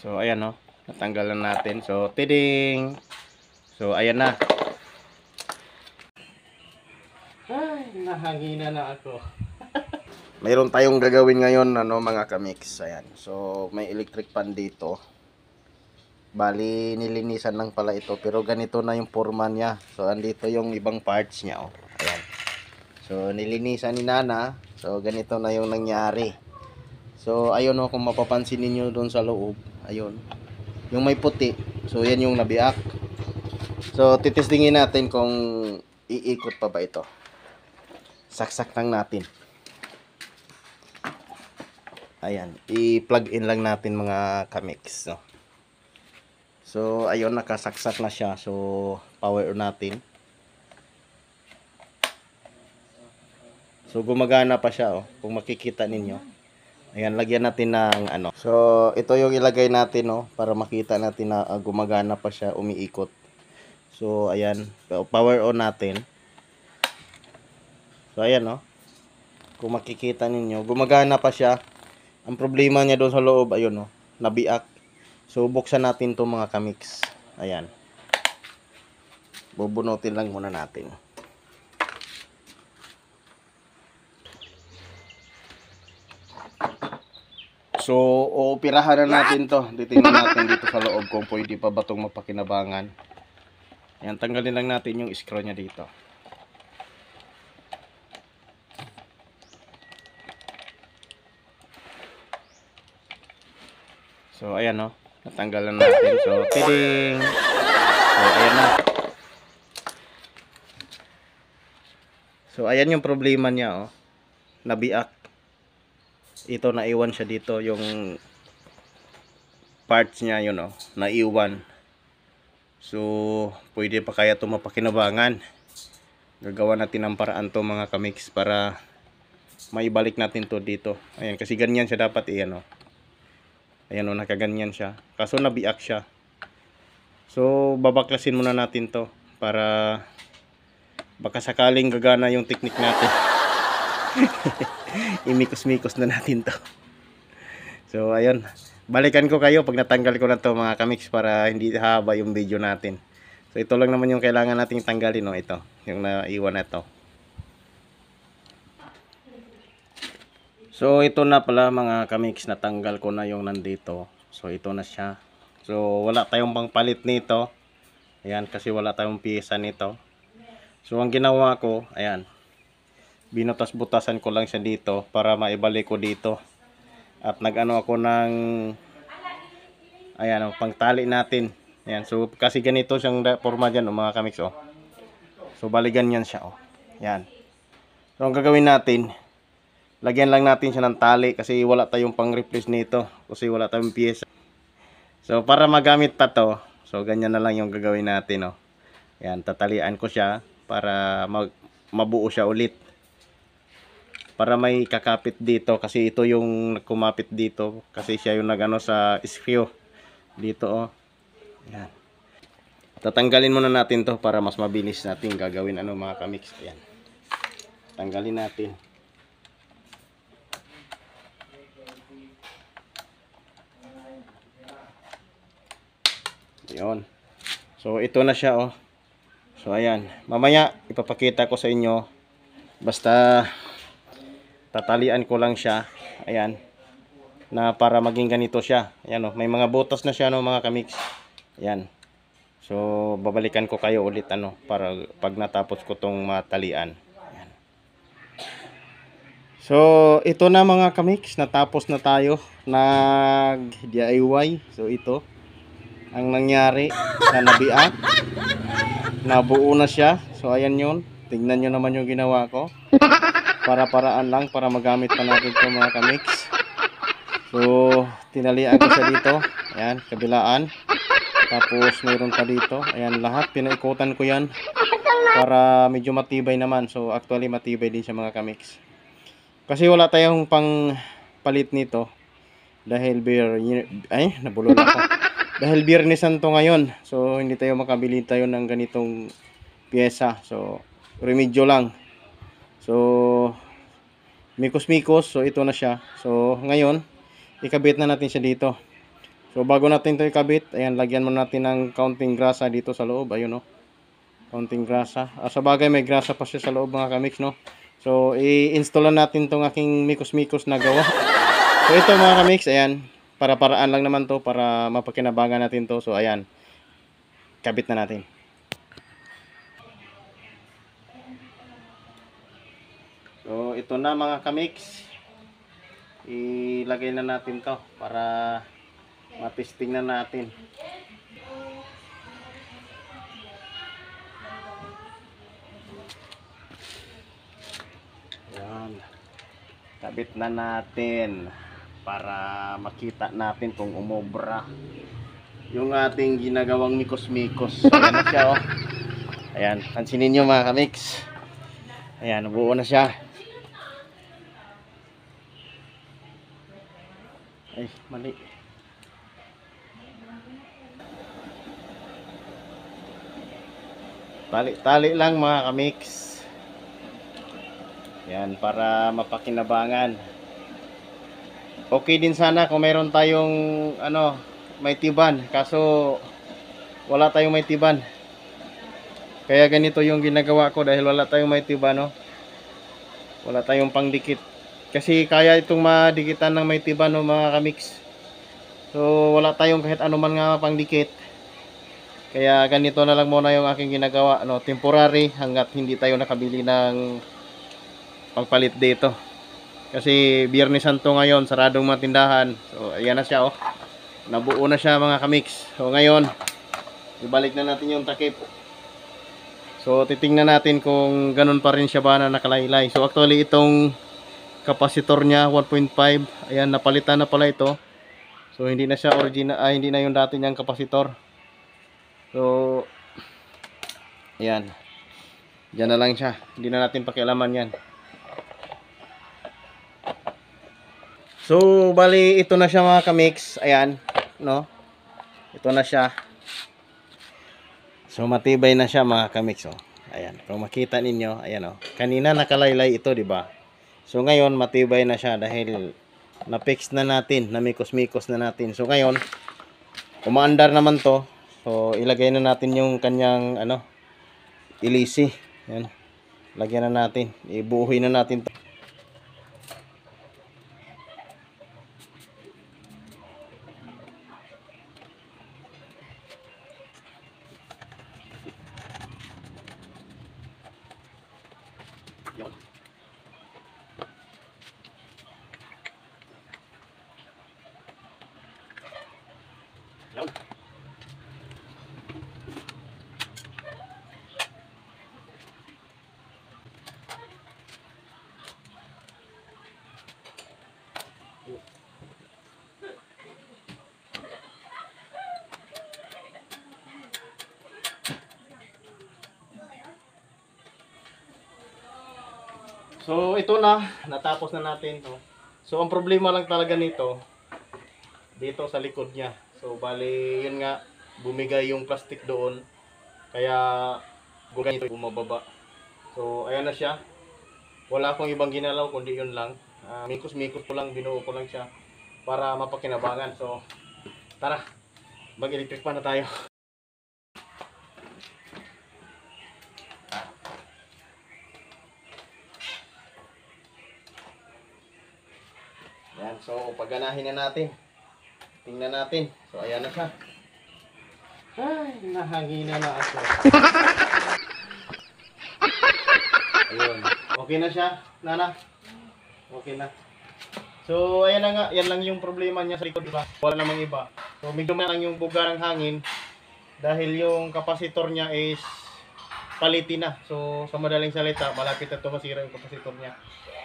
So ayan no, natanggalan natin. So tiding. So ayan na. Ay, nahangina na ako. Mayroon tayong gagawin ngayon mga kamix. Ayan. So may electric fan dito. Bali nilinisan lang pala ito, pero ganito na yung forma niya. So andito yung ibang parts niya oh. Ayan. So nilinisan ni Nana. So ganito na yung nangyari. So ayun oh, kung mapapansin niyo doon sa loob, ayun. Yung may puti. So yan yung nabiak. So titestingin natin kung iikot pa ba ito. Saksak lang natin. Ayan, i-plug in lang natin mga kamix, no. So ayun, nakasaksak na siya. So power on natin. So gumagana pa siya oh, kung makikita ninyo. Ayan, lagyan natin ng ano. So ito yung ilagay natin no, para makita natin na gumagana pa siya, umiikot. So ayan, power on natin. So ayan no. Kung makikita ninyo, gumagana pa siya. Ang problema niya doon sa loob, ayun no, nabiak. So buksan natin 'to mga kamix. Ayan. Bubunutin lang muna natin. So uupirahan na natin 'to. Titingnan natin dito sa loob kung pwede pa ba 'tong mapakinabangan. Ayan, tanggalin lang natin yung screw niya dito. So ayan no, natanggalan natin. So tiding. So ayan na. So ayan yung problema niya oh. Nabiak. Ito naiwan siya dito, yung parts niya yun oh, naiwan. So pwede pa kaya ito mapakinabangan. Gagawa natin ng paraan to mga kamix para maibalik natin to dito. Ayan, kasi ganyan siya dapat iyan oh. Ayan o, nakaganyan siya. Kaso nabiak siya. So babaklasin muna natin to para baka sakaling gagana yung technique natin. Imikos-mikos na natin to. So ayun, balikan ko kayo pag natanggal ko na to mga kamix para hindi haba yung video natin. So ito lang naman yung kailangan nating tanggalin no, ito, yung naiwan na to. So ito na pala mga kamix, natanggal ko na yung nandito. So ito na siya. So wala tayong pangpalit nito. Ayan, kasi wala tayong piyesa nito. So ang ginawa ko, ayan, binutas-butasan ko lang siya dito para maibalik ko dito. At nag-ano ako ng ayan, pangtali natin. Ayan, so kasi ganito siyang forma dyan mga kamix oh. So bali ganyan siya oh. Ayan. So ang gagawin natin, lagyan lang natin siya ng tali kasi wala tayong pang-replace nito. Kasi wala tayong piyesa. So para magamit pa to, so ganyan na lang yung gagawin natin oh. Ayan, tatalian ko siya para mabuo siya ulit. Para may kakapit dito kasi ito yung kumapit dito kasi siya yung nagano sa screw dito oh. Ayan. Tatanggalin muna natin to para mas mabilis natin gagawin ano mga kamix. Ayan. Tanggalin natin. Yun. So ito na siya oh. So ayan, mamaya ipapakita ko sa inyo. Basta tatalian ko lang siya. Ayan. Na para maging ganito siya. Ayan oh, may mga butas na siya no mga kamix. Ayan. So babalikan ko kayo ulit ano para pag natapos ko tong matalian. Ayan. So ito na mga kamix, natapos na tayo nag DIY. So ito ang nangyari sa nabiak. Nabuo na siya. So ayan yun. Tingnan nyo naman yung ginawa ko. Para-paraan lang para magamit pa natin ito mga kamix. So tinalian ko siya dito. Ayan, kabilaan. Tapos mayroon pa dito. Ayan, lahat pinaikutan ko yan para medyo matibay naman. So actually matibay din siya mga kamix. Kasi wala tayong pang palit nito. Dahil nabulol ako. Dahil Biyernes Santo ngayon, so hindi tayo makabili tayo ng ganitong pyesa. So remedyo lang. So mikos-mikos, so ito na siya. So ngayon ikabit na natin siya dito. So bago natin ito ikabit, ayan, lagyan muna natin ng kaunting grasa dito sa loob. Ayun, no. Kaunting grasa. Sa bagay may grasa pa siya sa loob mga kamix, no. So i-installan natin tong aking mikos-mikos na gawa. So ito mga kamix, ayan, para-paraan lang naman to para mapakinabangan natin to. So ayan, kabit na natin. So ito na mga kamix, ilagay na natin to para matesting na natin. Ayan, kabit na natin para makita natin kung umobra yung ating ginagawang mikos-mikos. Ayan na siya, oh. Ayan, pansinin nyo mga kamix. Ayan, buo na siya. Ay, mali. Tali-tali lang mga kamix. Yan, para mapakinabangan. Okay din sana kung meron tayong may tiban, kaso wala tayong may tiban. Kaya ganito yung ginagawa ko dahil wala tayong may tiban, no. Wala tayong pangdikit. Kasi kaya itong madikitan ng may tiban, no, mga kamix. So wala tayong kahit anuman nga pangdikit. Kaya ganito na lang muna yung aking ginagawa, no, temporary hanggat hindi tayo nakabili ng pagpalit dito. Kasi Biyernes Santo ngayon, saradong mga tindahan. So ayan na siya, oh. Nabuo na siya mga kamix. So ngayon, ibalik na natin yung takip. So titingnan natin kung ganun pa rin siya ba na nakalaylay. So actually itong kapasitor niya 1.5, ayan, napalitan na pala ito. So hindi na siya original, hindi na yung dati niyang kapasitor. So ayan, diyan na lang siya, hindi na natin pakialaman yan. So bali ito na siya mga kamix. Ayan, no, ito na siya. So matibay na siya mga kamix, oh. Ayan, kung makita ninyo, ayan, oh. Kanina nakalaylay ito, di ba? So ngayon matibay na siya dahil na-fix na natin, na-mikos-mikos na natin. So ngayon umaandar naman to. So ilagay na natin yung kanyang ilisi. Ayan. Lagyan na natin, ibuuhin na natin to. Yun. Yun. So ito na, natapos na natin to. So ang problema lang talaga nito dito sa likod niya. So bali yun nga, bumigay yung plastic doon. Kaya ganito bumababa. So ayan na siya. Wala akong ibang ginalaw kundi yun lang. Mikos-mikos ko lang, binuo ko lang siya para mapakinabangan. So tara, mag-electric pa na tayo. Yan, so pagganahin na natin. Tingnan natin. So ayan na siya. Ay, nahangina na ako. Ayun. Okay na siya, Nana. Okay na. So ayan na nga, yan lang yung problema niya sa likod, diba? Wala namang iba. So medyo lang yung buga ng hangin dahil yung kapasitor niya is palitin na. So sa madaling salita, malapit na ito masira yung kapasitor niya.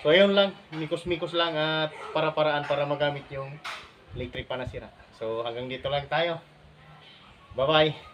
So ayun lang, mikos-mikos lang at para-paraan para magamit yung electric pa na sira. So hanggang dito lang tayo. Bye-bye.